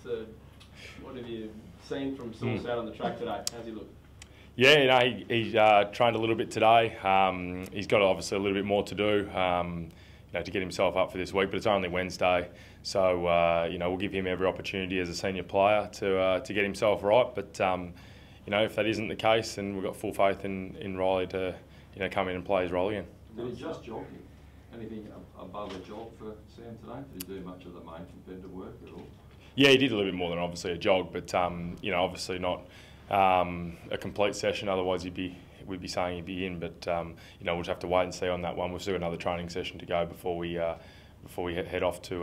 What have you seen from Sauce out on the track today? How's he look? Yeah, you know, he's trained a little bit today. He's got obviously a little bit more to do, you know, to get himself up for this week. But it's only Wednesday, so you know, we'll give him every opportunity as a senior player to get himself right. But you know, if that isn't the case, then we've got full faith in Riley to, you know, come in and play his role again. Did he just jog? Anything above a jog for Sam today? Did he do much of the main competitive work at all? Yeah, he did a little bit more than obviously a jog, but you know, obviously not a complete session. Otherwise, we'd be saying he'd be in. But you know, we'll just have to wait and see on that one. We've still got another training session to go before we head off to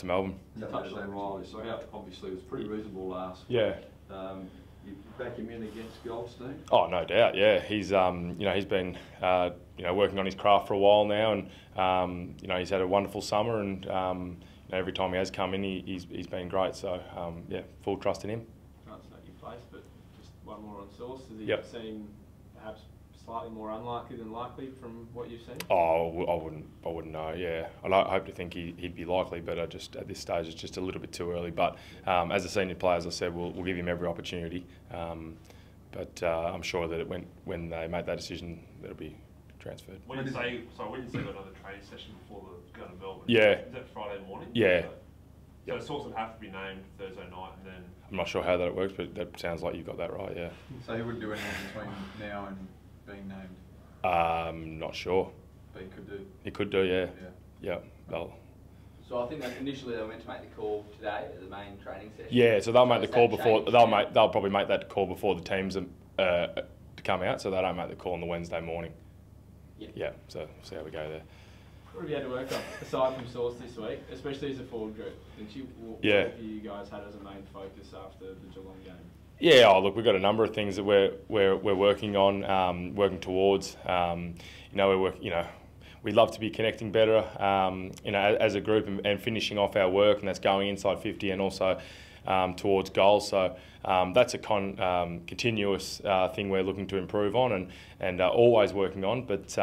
Melbourne. You touched on Riley, so obviously it was pretty reasonable last week. Yeah. You back him in against Goldstein? Oh, no doubt. Yeah, he's you know, he's been you know, working on his craft for a while now, and you know, he's had a wonderful summer, and you know, every time he has come in, he's been great. So yeah, full trust in him. Can't snake your place, but just one more on Sauce. Does he seem perhaps slightly more unlikely than likely from what you've seen? Oh, I wouldn't know. Yeah, I hope to think he'd be likely, but at this stage it's just a little bit too early. But as a senior player, as I said, we'll give him every opportunity. But I'm sure that when they make that decision, it'll be transferred. When you say you've got another training session before the go to Melbourne, yeah, is that Friday morning? Yeah. So Sauce would have to be named Thursday night, and then. I'm not sure how that works, but that sounds like you've got that right. Yeah. So he wouldn't do anything between now and being named? Not sure. But he could do? He could do, yeah. Yeah. Well. So I think that initially they were meant to make the call today at the main training session. Yeah, so they'll make the call before, they'll probably make that call before the teams to come out, so they don't make the call on the Wednesday morning. Yeah, so we'll see how we go there. What have you had to work on, aside from Sauce this week, especially as a forward group? What have you guys had as a main focus after the Geelong game? Yeah, look, we've got a number of things that we're working on, working towards. You know, we'd love to be connecting better, you know, as a group and finishing off our work, and that's going inside 50 and also towards goals. So that's a continuous thing we're looking to improve on and always working on. But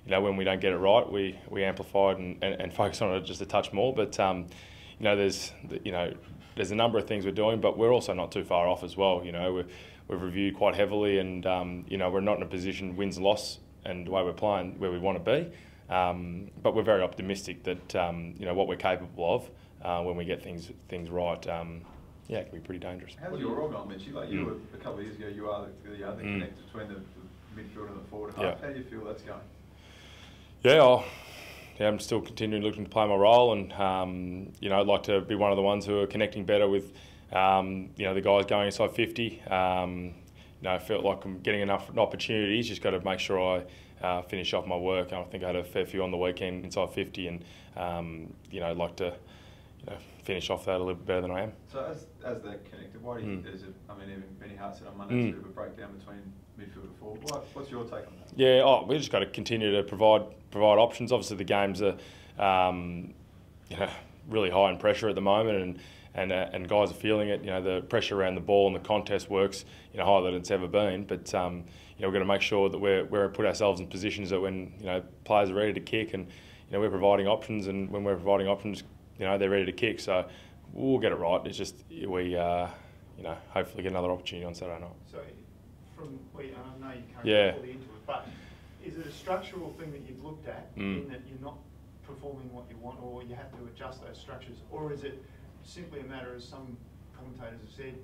you know, when we don't get it right, we amplify it and focus on it just a touch more. But you know, there's a number of things we're doing, but we're also not too far off as well. You know, we've reviewed quite heavily, and you know, we're not in a position wins loss and the way we're playing where we want to be. But we're very optimistic that you know, what we're capable of when we get things right. Yeah, it can be pretty dangerous. How's your role gone, Mitchie? Like you were a couple of years ago, you are the other connector between the midfield and the forward half. How do you feel that's going? Yeah, I'm still continuing looking to play my role, and you know, I'd like to be one of the ones who are connecting better with you know, the guys going inside 50. You know, I felt like I'm getting enough opportunities. Just got to make sure I finish off my work. I think I had a fair few on the weekend inside 50, and you know, I'd like to, you know, finish off that a little bit better than I am. So as they're connected, why do you think there's I mean, even Benny Hart said on Monday, there's a bit of a breakdown between midfield and forward. What's your take on that? Yeah, we just got to continue to provide options. Obviously, the games are you know, really high in pressure at the moment, and guys are feeling it. You know, the pressure around the ball and the contest works, you know, higher than it's ever been. But you know, we've got to make sure that we're put ourselves in positions that when, you know, players are ready to kick, and you know, we're providing options, and when we're providing options, you know, they're ready to kick. So we'll get it right. It's just we you know, hopefully get another opportunity on Saturday night. So from I know you can't get fully into it, but is it a structural thing that you've looked at in that you're not performing what you want, or you have to adjust those structures, or is it simply a matter, as some commentators have said,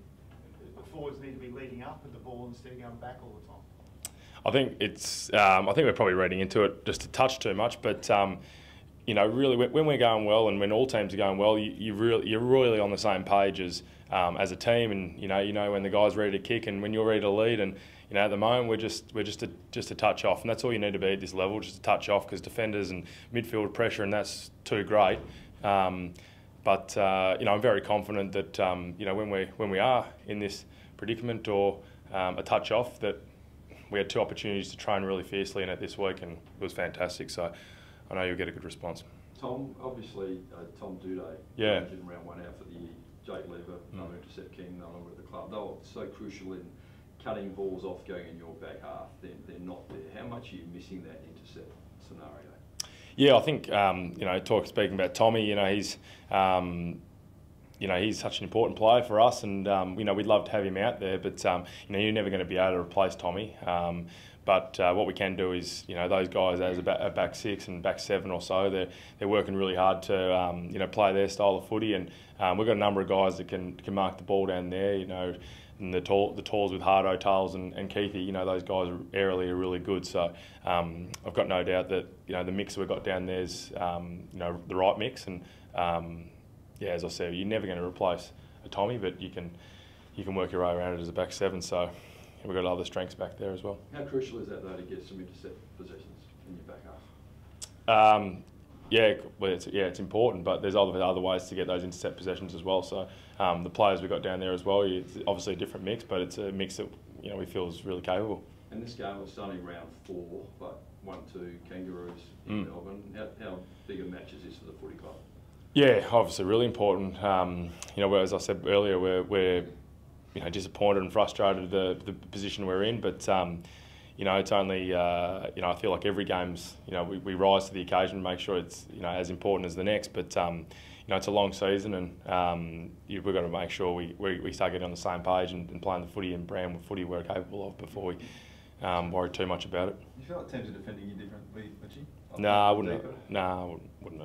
the forwards need to be leading up with the ball instead of going back all the time? I think it's. I think we're probably reading into it just a touch too much, but you know, really, when we're going well and when all teams are going well, you're really on the same page as a team, and you know when the guy's ready to kick and when you're ready to lead, and you know, at the moment we're just a touch off, and that's all you need to be at this level, just a touch off, because defenders and midfield pressure, and that's too great. But you know, I'm very confident that you know, when we are in this predicament or a touch off, that we had two opportunities to train really fiercely in it this week, and it was fantastic. So I know you'll get a good response. Tom, obviously, Tom Duday, in round one out for the year. Jake Lever, another intercept king, no longer at the club. They were so crucial in cutting balls off going in your back half. They're not there. How much are you missing that intercept scenario? Yeah, I think you know, speaking about Tommy, you know, he's he's such an important player for us, and we'd love to have him out there. But you're never going to be able to replace Tommy. But what we can do is, those guys as a back six and back seven or so, they're working really hard to play their style of footy, and we've got a number of guys that can mark the ball down there. And the talls with Hardo, Tales and Keithy, those guys aerially are really good. So I've got no doubt that the mix we've got down there's the right mix, and as I said, you're never going to replace a Tommy, but you can work your way around it as a back seven. So we've got other strengths back there as well. How crucial is that though to get some intercept possessions in your back half? It's important, but there's other ways to get those intercept possessions as well. So the players we've got down there as well, it's obviously a different mix, but it's a mix that we feel is really capable. And this game was only round 4, but 1-2 Kangaroos in Melbourne. How big a match is this for the footy club? Yeah, obviously really important. As I said earlier, we're disappointed and frustrated the position we're in, but it's only I feel like every game's we rise to the occasion and make sure it's as important as the next. But it's a long season, and we've got to make sure we start getting on the same page and playing the footy and brand footy we're capable of before we worry too much about it. You feel like teams are defending you differently, Richie? No, I wouldn't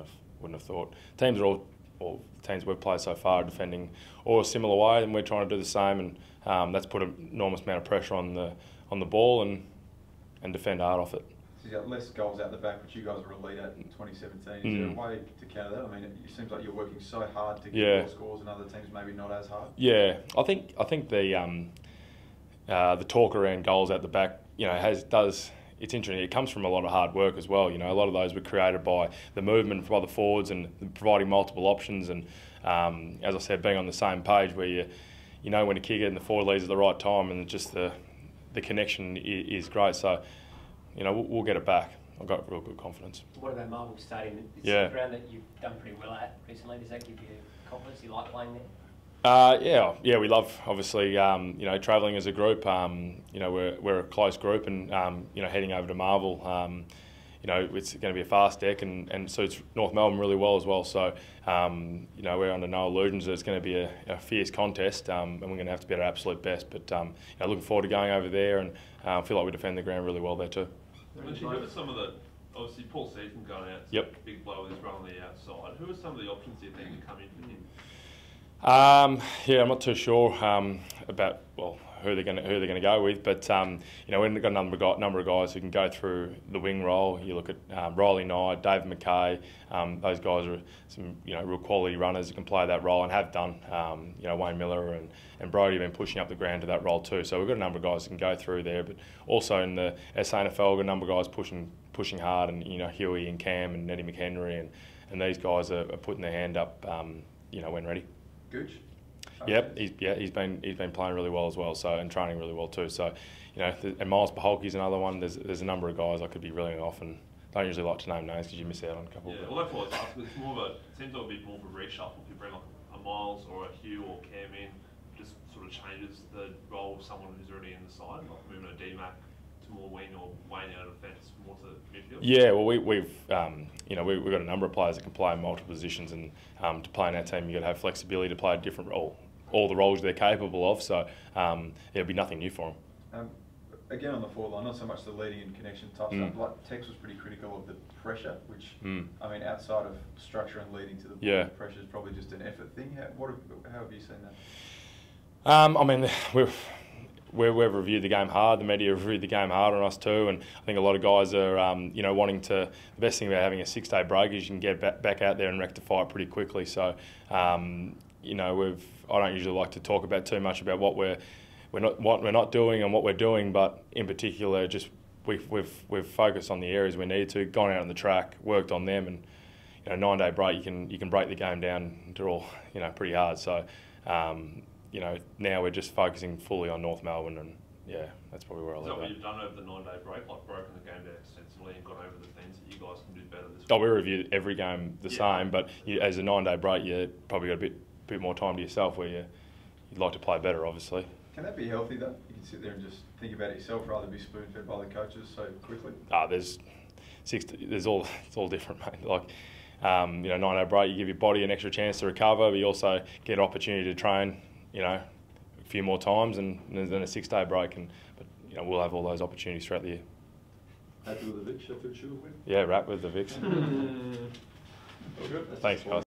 have thought. Teams are all teams we've played so far are defending all a similar way, and we're trying to do the same, and that's put an enormous amount of pressure on the ball and defend hard off it. So you got less goals out the back, which you guys were elite at in 2017. Is there a way to counter that? I mean, it seems like you're working so hard to get more scores, and other teams maybe not as hard. Yeah, I think the talk around goals out the back, it's interesting. It comes from a lot of hard work as well. A lot of those were created by the movement by the forwards and providing multiple options, and as I said, being on the same page where you when to kick it and the forward leads at the right time, and just the connection is great. So, we'll get it back. I've got real good confidence. What about Marvel Stadium? It's a ground that you've done pretty well at recently. Does that give you confidence? You like playing there? We love, obviously, travelling as a group. We're a close group, and heading over to Marvel, it's going to be a fast deck and suits North Melbourne really well as well. So, we're under no illusions that it's going to be a fierce contest, and we're going to have to be at our absolute best. But looking forward to going over there, and feel like we defend the ground really well there too. Who are some of the, obviously Paul Seaton going out, big blow with his run on the outside. Who are some of the options you think to come in for him? I'm not too sure about who they're going to go with, but we've got a number of guys who can go through the wing role. You look at Riley Knight, David McKay. Those guys are some real quality runners who can play that role and have done. Wayne Miller and Brody have been pushing up the ground to that role too. So we've got a number of guys who can go through there, but also in the SANFL, we've got a number of guys pushing hard, and Huey and Cam and Eddie McHenry and these guys are putting their hand up when ready. Gooch? Yep, he's been playing really well as well, so, and training really well too. So, and Miles Paholke's another one. There's a number of guys I could be reeling off, and don't usually like to name names because you miss out on a couple. Yeah, well, that's what I was asking. It's more of it seems like a bit more of a reshuffle. If you bring like a Miles or a Hugh or Cam in, just sort of changes the role of someone who's already in the side, like moving a DMAC to more wing or Wayne out of defence more to midfield. Yeah, well, we've got a number of players that can play in multiple positions, and to play in our team, you've got to have flexibility to play a different role. All the roles they're capable of, so it'll be nothing new for them. Again, on the forward line, not so much the leading and connection type stuff. Like Tex was pretty critical of the pressure, which I mean, outside of structure and leading to the ball, the pressure is probably just an effort thing. How have you seen that? I mean, we've reviewed the game hard. The media have reviewed the game hard on us too, and I think a lot of guys are wanting to. The best thing about having a 6-day break is you can get back out there and rectify it pretty quickly. So. I don't usually like to talk about too much about what we're not doing and what we're doing, but in particular, just we've focused on the areas we need to, gone out on the track, worked on them, and 9-day break you can break the game down into all pretty hard. So now we're just focusing fully on North Melbourne, and that's probably where I leave that. Is that what you've done over the 9-day break, like broken the game down extensively and gone over the things that you guys can do better this week? We review every game the same, but as a 9-day break, you probably got a bit more time to yourself where you'd like to play better, obviously. Can that be healthy though? You can sit there and just think about it yourself rather than be spoon-fed by the coaches so quickly? It's all different, mate. Like, you know, 9-day break, you give your body an extra chance to recover, but you also get an opportunity to train, you know, a few more times, and then a 6-day break. But you know, we'll have all those opportunities throughout the year. Happy with the Vic Sheffield Shield win? Yeah, wrap with the Vics. All good. Thanks, guys.